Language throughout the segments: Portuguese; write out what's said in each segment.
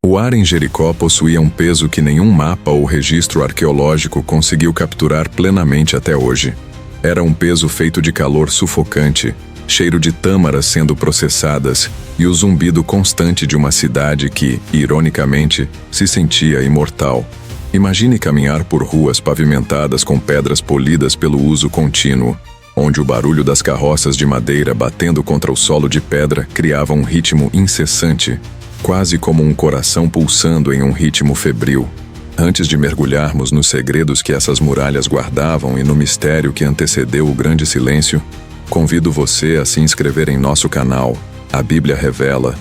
O ar em Jericó possuía um peso que nenhum mapa ou registro arqueológico conseguiu capturar plenamente até hoje. Era um peso feito de calor sufocante, cheiro de tâmaras sendo processadas e o zumbido constante de uma cidade que, ironicamente, se sentia imortal. Imagine caminhar por ruas pavimentadas com pedras polidas pelo uso contínuo, onde o barulho das carroças de madeira batendo contra o solo de pedra criava um ritmo incessante, quase como um coração pulsando em um ritmo febril. Antes de mergulharmos nos segredos que essas muralhas guardavam e no mistério que antecedeu o grande silêncio, convido você a se inscrever em nosso canal, A Bíblia Revela,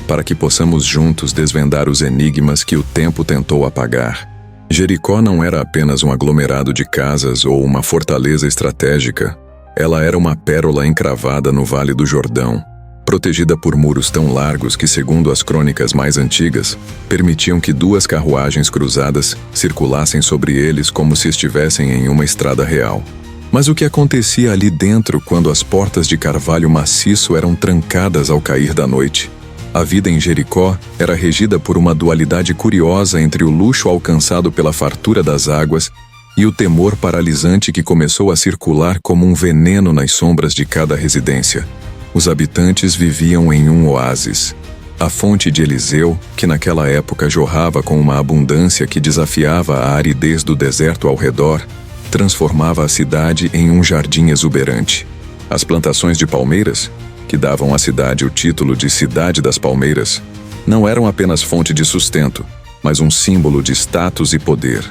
para que possamos juntos desvendar os enigmas que o tempo tentou apagar. Jericó não era apenas um aglomerado de casas ou uma fortaleza estratégica. Ela era uma pérola encravada no Vale do Jordão, protegida por muros tão largos que, segundo as crônicas mais antigas, permitiam que duas carruagens cruzadas circulassem sobre eles como se estivessem em uma estrada real. Mas o que acontecia ali dentro quando as portas de carvalho maciço eram trancadas ao cair da noite? A vida em Jericó era regida por uma dualidade curiosa entre o luxo alcançado pela fartura das águas e o temor paralisante que começou a circular como um veneno nas sombras de cada residência. Os habitantes viviam em um oásis. A fonte de Eliseu, que naquela época jorrava com uma abundância que desafiava a aridez do deserto ao redor, transformava a cidade em um jardim exuberante. As plantações de palmeiras, que davam à cidade o título de Cidade das Palmeiras, não eram apenas fonte de sustento, mas um símbolo de status e poder.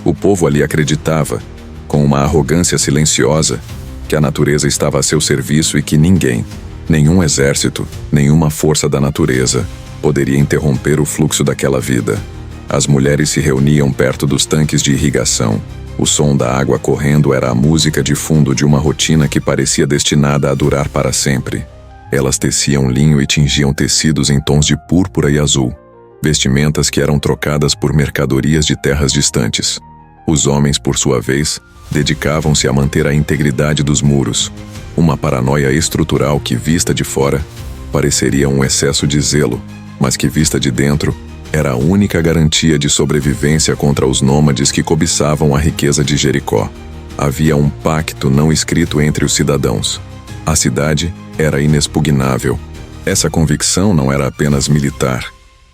O povo ali acreditava, com uma arrogância silenciosa, que a natureza estava a seu serviço e que ninguém, nenhum exército, nenhuma força da natureza, poderia interromper o fluxo daquela vida. As mulheres se reuniam perto dos tanques de irrigação. O som da água correndo era a música de fundo de uma rotina que parecia destinada a durar para sempre. Elas teciam linho e tingiam tecidos em tons de púrpura e azul, vestimentas que eram trocadas por mercadorias de terras distantes. Os homens, por sua vez, dedicavam-se a manter a integridade dos muros, uma paranoia estrutural que, vista de fora, pareceria um excesso de zelo, mas que, vista de dentro, era a única garantia de sobrevivência contra os nômades que cobiçavam a riqueza de Jericó. Havia um pacto não escrito entre os cidadãos. A cidade era inexpugnável. Essa convicção não era apenas militar,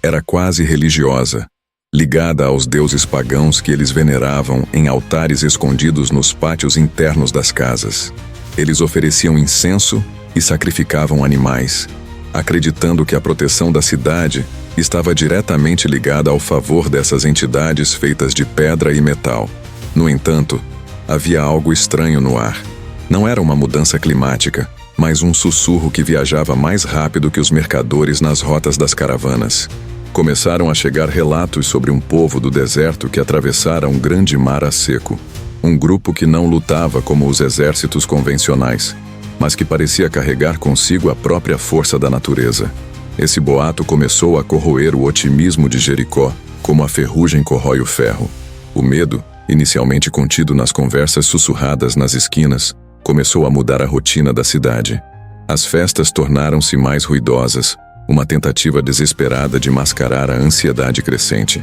era quase religiosa, ligada aos deuses pagãos que eles veneravam em altares escondidos nos pátios internos das casas. Eles ofereciam incenso e sacrificavam animais, acreditando que a proteção da cidade estava diretamente ligada ao favor dessas entidades feitas de pedra e metal. No entanto, havia algo estranho no ar. Não era uma mudança climática, mas um sussurro que viajava mais rápido que os mercadores nas rotas das caravanas. Começaram a chegar relatos sobre um povo do deserto que atravessara um grande mar a seco. Um grupo que não lutava como os exércitos convencionais, mas que parecia carregar consigo a própria força da natureza. Esse boato começou a corroer o otimismo de Jericó, como a ferrugem corrói o ferro. O medo, inicialmente contido nas conversas sussurradas nas esquinas, começou a mudar a rotina da cidade. As festas tornaram-se mais ruidosas, uma tentativa desesperada de mascarar a ansiedade crescente.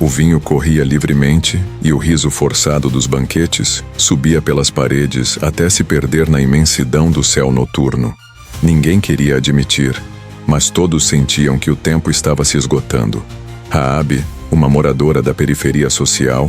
O vinho corria livremente e o riso forçado dos banquetes subia pelas paredes até se perder na imensidão do céu noturno. Ninguém queria admitir, mas todos sentiam que o tempo estava se esgotando. Raabe, uma moradora da periferia social,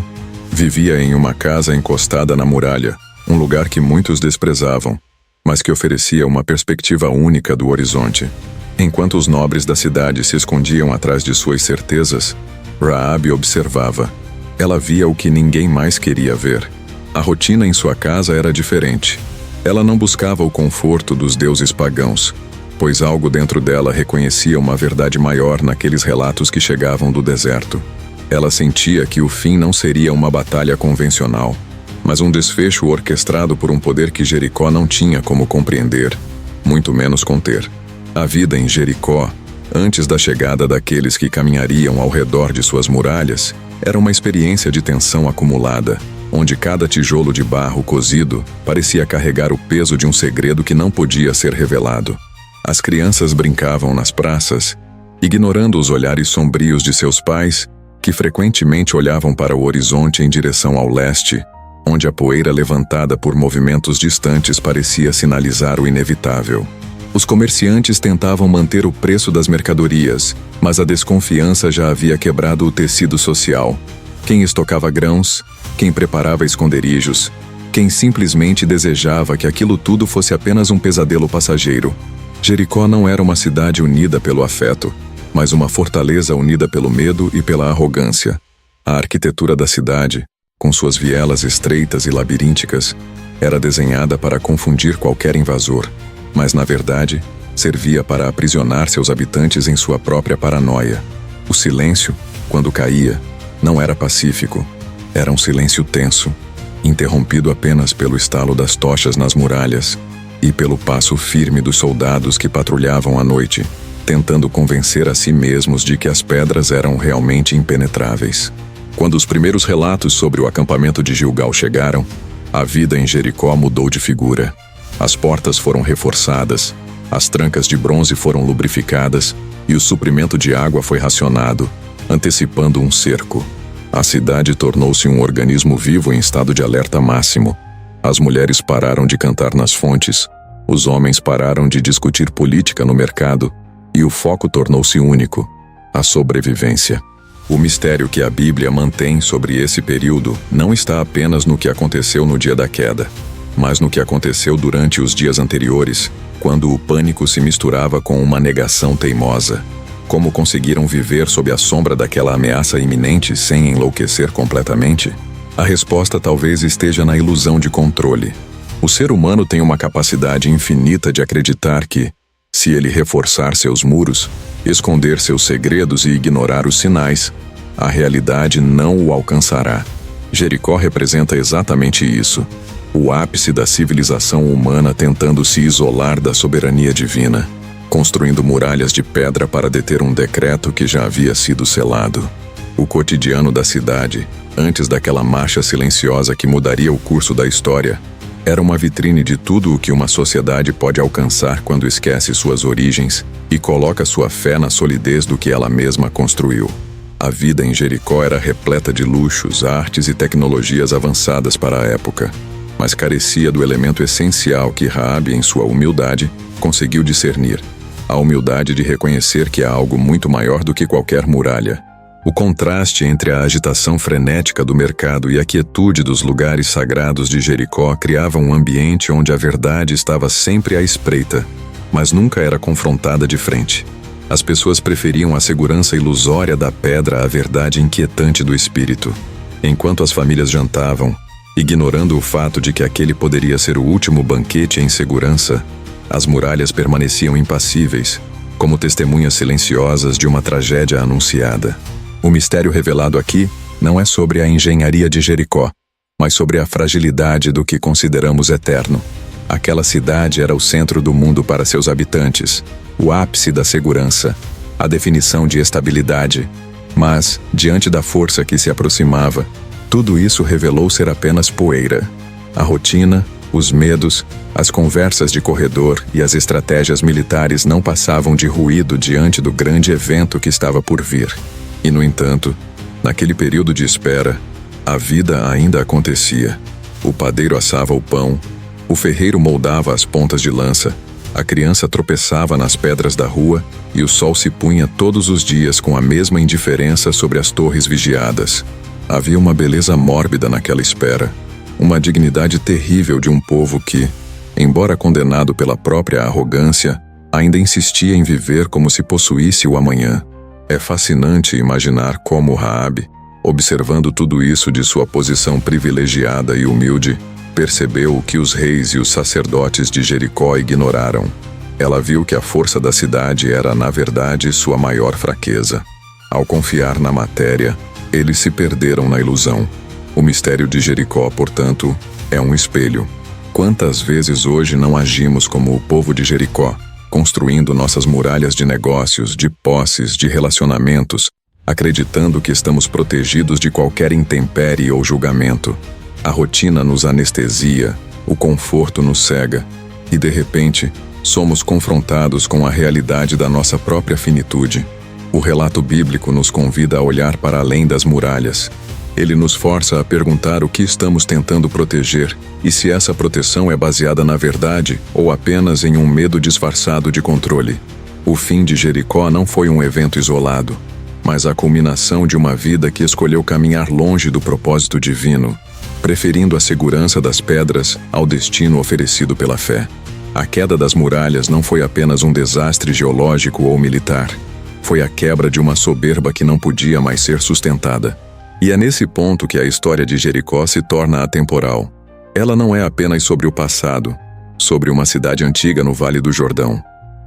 vivia em uma casa encostada na muralha, um lugar que muitos desprezavam, mas que oferecia uma perspectiva única do horizonte. Enquanto os nobres da cidade se escondiam atrás de suas certezas, Raabe observava. Ela via o que ninguém mais queria ver. A rotina em sua casa era diferente. Ela não buscava o conforto dos deuses pagãos, pois algo dentro dela reconhecia uma verdade maior naqueles relatos que chegavam do deserto. Ela sentia que o fim não seria uma batalha convencional, mas um desfecho orquestrado por um poder que Jericó não tinha como compreender, muito menos conter. A vida em Jericó, antes da chegada daqueles que caminhariam ao redor de suas muralhas, era uma experiência de tensão acumulada, onde cada tijolo de barro cozido parecia carregar o peso de um segredo que não podia ser revelado. As crianças brincavam nas praças, ignorando os olhares sombrios de seus pais, que frequentemente olhavam para o horizonte em direção ao leste, onde a poeira levantada por movimentos distantes parecia sinalizar o inevitável. Os comerciantes tentavam manter o preço das mercadorias, mas a desconfiança já havia quebrado o tecido social. Quem estocava grãos, quem preparava esconderijos, quem simplesmente desejava que aquilo tudo fosse apenas um pesadelo passageiro. Jericó não era uma cidade unida pelo afeto, mas uma fortaleza unida pelo medo e pela arrogância. A arquitetura da cidade, com suas vielas estreitas e labirínticas, era desenhada para confundir qualquer invasor, mas na verdade, servia para aprisionar seus habitantes em sua própria paranoia. O silêncio, quando caía, não era pacífico, era um silêncio tenso, interrompido apenas pelo estalo das tochas nas muralhas e pelo passo firme dos soldados que patrulhavam à noite, tentando convencer a si mesmos de que as pedras eram realmente impenetráveis. Quando os primeiros relatos sobre o acampamento de Gilgal chegaram, a vida em Jericó mudou de figura. As portas foram reforçadas, as trancas de bronze foram lubrificadas e o suprimento de água foi racionado, antecipando um cerco. A cidade tornou-se um organismo vivo em estado de alerta máximo. As mulheres pararam de cantar nas fontes, os homens pararam de discutir política no mercado e o foco tornou-se único: a sobrevivência. O mistério que a Bíblia mantém sobre esse período não está apenas no que aconteceu no dia da queda, mas no que aconteceu durante os dias anteriores, quando o pânico se misturava com uma negação teimosa. Como conseguiram viver sob a sombra daquela ameaça iminente sem enlouquecer completamente? A resposta talvez esteja na ilusão de controle. O ser humano tem uma capacidade infinita de acreditar que, se ele reforçar seus muros, esconder seus segredos e ignorar os sinais, a realidade não o alcançará. Jericó representa exatamente isso: o ápice da civilização humana tentando se isolar da soberania divina, construindo muralhas de pedra para deter um decreto que já havia sido selado. O cotidiano da cidade, antes daquela marcha silenciosa que mudaria o curso da história, era uma vitrine de tudo o que uma sociedade pode alcançar quando esquece suas origens e coloca sua fé na solidez do que ela mesma construiu. A vida em Jericó era repleta de luxos, artes e tecnologias avançadas para a época, mas carecia do elemento essencial que Raabe, em sua humildade, conseguiu discernir: a humildade de reconhecer que há algo muito maior do que qualquer muralha. O contraste entre a agitação frenética do mercado e a quietude dos lugares sagrados de Jericó criava um ambiente onde a verdade estava sempre à espreita, mas nunca era confrontada de frente. As pessoas preferiam a segurança ilusória da pedra à verdade inquietante do espírito. Enquanto as famílias jantavam, ignorando o fato de que aquele poderia ser o último banquete em segurança, as muralhas permaneciam impassíveis, como testemunhas silenciosas de uma tragédia anunciada. O mistério revelado aqui não é sobre a engenharia de Jericó, mas sobre a fragilidade do que consideramos eterno. Aquela cidade era o centro do mundo para seus habitantes, o ápice da segurança, a definição de estabilidade. Mas, diante da força que se aproximava, tudo isso revelou ser apenas poeira. A rotina, os medos, as conversas de corredor e as estratégias militares não passavam de ruído diante do grande evento que estava por vir. E, no entanto, naquele período de espera, a vida ainda acontecia. O padeiro assava o pão, o ferreiro moldava as pontas de lança, a criança tropeçava nas pedras da rua e o sol se punha todos os dias com a mesma indiferença sobre as torres vigiadas. Havia uma beleza mórbida naquela espera, uma dignidade terrível de um povo que, embora condenado pela própria arrogância, ainda insistia em viver como se possuísse o amanhã. É fascinante imaginar como Raabe, observando tudo isso de sua posição privilegiada e humilde, percebeu o que os reis e os sacerdotes de Jericó ignoraram. Ela viu que a força da cidade era, na verdade, sua maior fraqueza. Ao confiar na matéria, eles se perderam na ilusão. O mistério de Jericó, portanto, é um espelho. Quantas vezes hoje não agimos como o povo de Jericó, construindo nossas muralhas de negócios, de posses, de relacionamentos, acreditando que estamos protegidos de qualquer intempérie ou julgamento. A rotina nos anestesia, o conforto nos cega, e de repente, somos confrontados com a realidade da nossa própria finitude. O relato bíblico nos convida a olhar para além das muralhas. Ele nos força a perguntar o que estamos tentando proteger e se essa proteção é baseada na verdade ou apenas em um medo disfarçado de controle. O fim de Jericó não foi um evento isolado, mas a culminação de uma vida que escolheu caminhar longe do propósito divino, preferindo a segurança das pedras ao destino oferecido pela fé. A queda das muralhas não foi apenas um desastre geológico ou militar. Foi a quebra de uma soberba que não podia mais ser sustentada. E é nesse ponto que a história de Jericó se torna atemporal. Ela não é apenas sobre o passado, sobre uma cidade antiga no Vale do Jordão,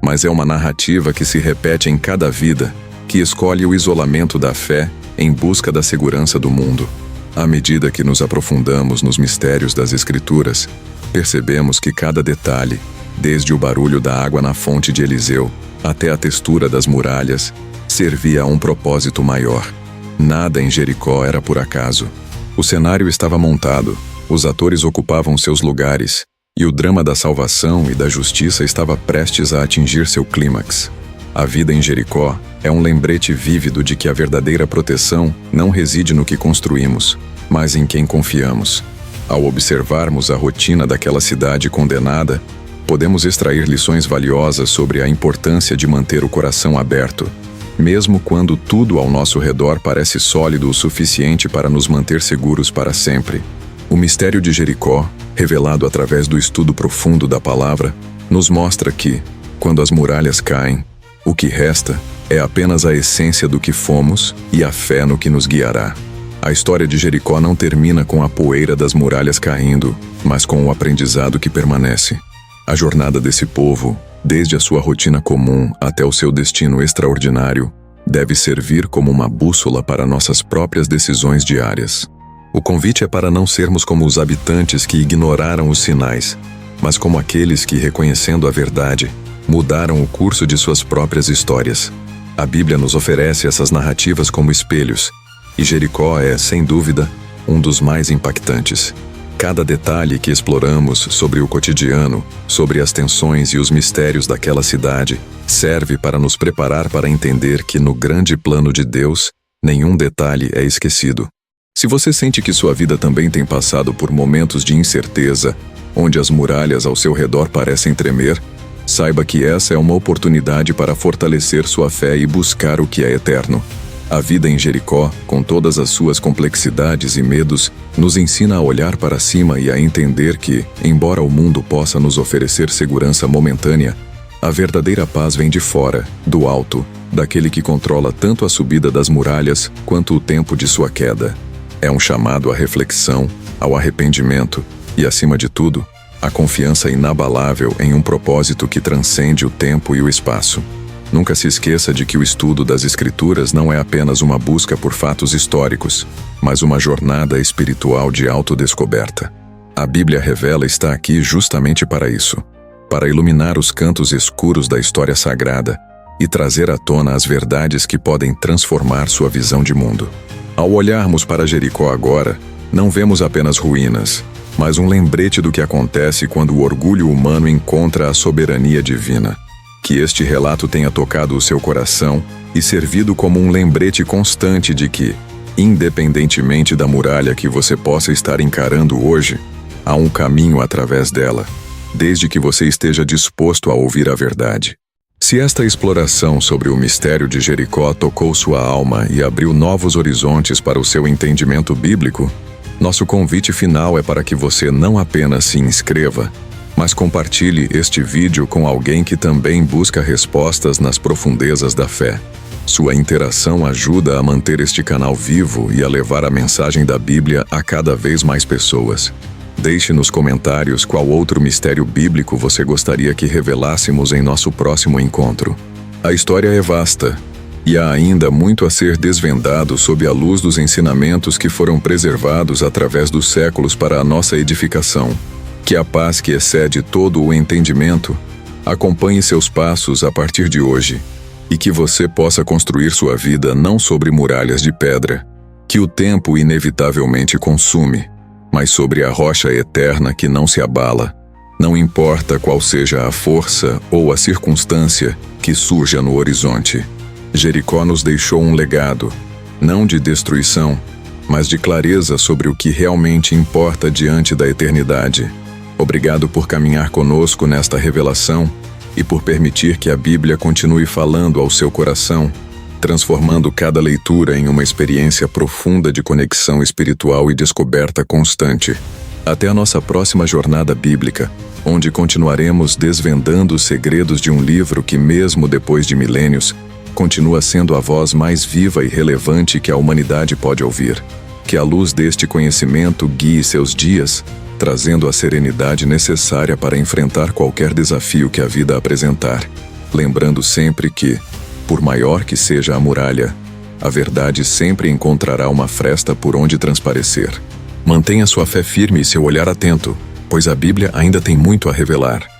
mas é uma narrativa que se repete em cada vida, que escolhe o isolamento da fé em busca da segurança do mundo. À medida que nos aprofundamos nos mistérios das Escrituras, percebemos que cada detalhe, desde o barulho da água na fonte de Eliseu até a textura das muralhas, servia a um propósito maior. Nada em Jericó era por acaso. O cenário estava montado, os atores ocupavam seus lugares, e o drama da salvação e da justiça estava prestes a atingir seu clímax. A vida em Jericó é um lembrete vívido de que a verdadeira proteção não reside no que construímos, mas em quem confiamos. Ao observarmos a rotina daquela cidade condenada, podemos extrair lições valiosas sobre a importância de manter o coração aberto, mesmo quando tudo ao nosso redor parece sólido o suficiente para nos manter seguros para sempre. O mistério de Jericó, revelado através do estudo profundo da palavra, nos mostra que, quando as muralhas caem, o que resta é apenas a essência do que fomos e a fé no que nos guiará. A história de Jericó não termina com a poeira das muralhas caindo, mas com o aprendizado que permanece. A jornada desse povo, desde a sua rotina comum até o seu destino extraordinário, deve servir como uma bússola para nossas próprias decisões diárias. O convite é para não sermos como os habitantes que ignoraram os sinais, mas como aqueles que, reconhecendo a verdade, mudaram o curso de suas próprias histórias. A Bíblia nos oferece essas narrativas como espelhos, e Jericó é, sem dúvida, um dos mais impactantes. Cada detalhe que exploramos sobre o cotidiano, sobre as tensões e os mistérios daquela cidade, serve para nos preparar para entender que no grande plano de Deus, nenhum detalhe é esquecido. Se você sente que sua vida também tem passado por momentos de incerteza, onde as muralhas ao seu redor parecem tremer, saiba que essa é uma oportunidade para fortalecer sua fé e buscar o que é eterno. A vida em Jericó, com todas as suas complexidades e medos, nos ensina a olhar para cima e a entender que, embora o mundo possa nos oferecer segurança momentânea, a verdadeira paz vem de fora, do alto, daquele que controla tanto a subida das muralhas quanto o tempo de sua queda. É um chamado à reflexão, ao arrependimento e, acima de tudo, à confiança inabalável em um propósito que transcende o tempo e o espaço. Nunca se esqueça de que o estudo das Escrituras não é apenas uma busca por fatos históricos, mas uma jornada espiritual de autodescoberta. A Bíblia revela está aqui justamente para isso, para iluminar os cantos escuros da história sagrada e trazer à tona as verdades que podem transformar sua visão de mundo. Ao olharmos para Jericó agora, não vemos apenas ruínas, mas um lembrete do que acontece quando o orgulho humano encontra a soberania divina. Que este relato tenha tocado o seu coração e servido como um lembrete constante de que, independentemente da muralha que você possa estar encarando hoje, há um caminho através dela, desde que você esteja disposto a ouvir a verdade. Se esta exploração sobre o mistério de Jericó tocou sua alma e abriu novos horizontes para o seu entendimento bíblico, nosso convite final é para que você não apenas se inscreva, mas compartilhe este vídeo com alguém que também busca respostas nas profundezas da fé. Sua interação ajuda a manter este canal vivo e a levar a mensagem da Bíblia a cada vez mais pessoas. Deixe nos comentários qual outro mistério bíblico você gostaria que revelássemos em nosso próximo encontro. A história é vasta, e há ainda muito a ser desvendado sob a luz dos ensinamentos que foram preservados através dos séculos para a nossa edificação. Que a paz que excede todo o entendimento acompanhe seus passos a partir de hoje, e que você possa construir sua vida não sobre muralhas de pedra, que o tempo inevitavelmente consume, mas sobre a rocha eterna que não se abala, não importa qual seja a força ou a circunstância que surja no horizonte. Jericó nos deixou um legado, não de destruição, mas de clareza sobre o que realmente importa diante da eternidade. Obrigado por caminhar conosco nesta revelação e por permitir que a Bíblia continue falando ao seu coração, transformando cada leitura em uma experiência profunda de conexão espiritual e descoberta constante. Até a nossa próxima jornada bíblica, onde continuaremos desvendando os segredos de um livro que, mesmo depois de milênios, continua sendo a voz mais viva e relevante que a humanidade pode ouvir. Que a luz deste conhecimento guie seus dias, trazendo a serenidade necessária para enfrentar qualquer desafio que a vida apresentar. Lembrando sempre que, por maior que seja a muralha, a verdade sempre encontrará uma fresta por onde transparecer. Mantenha sua fé firme e seu olhar atento, pois a Bíblia ainda tem muito a revelar.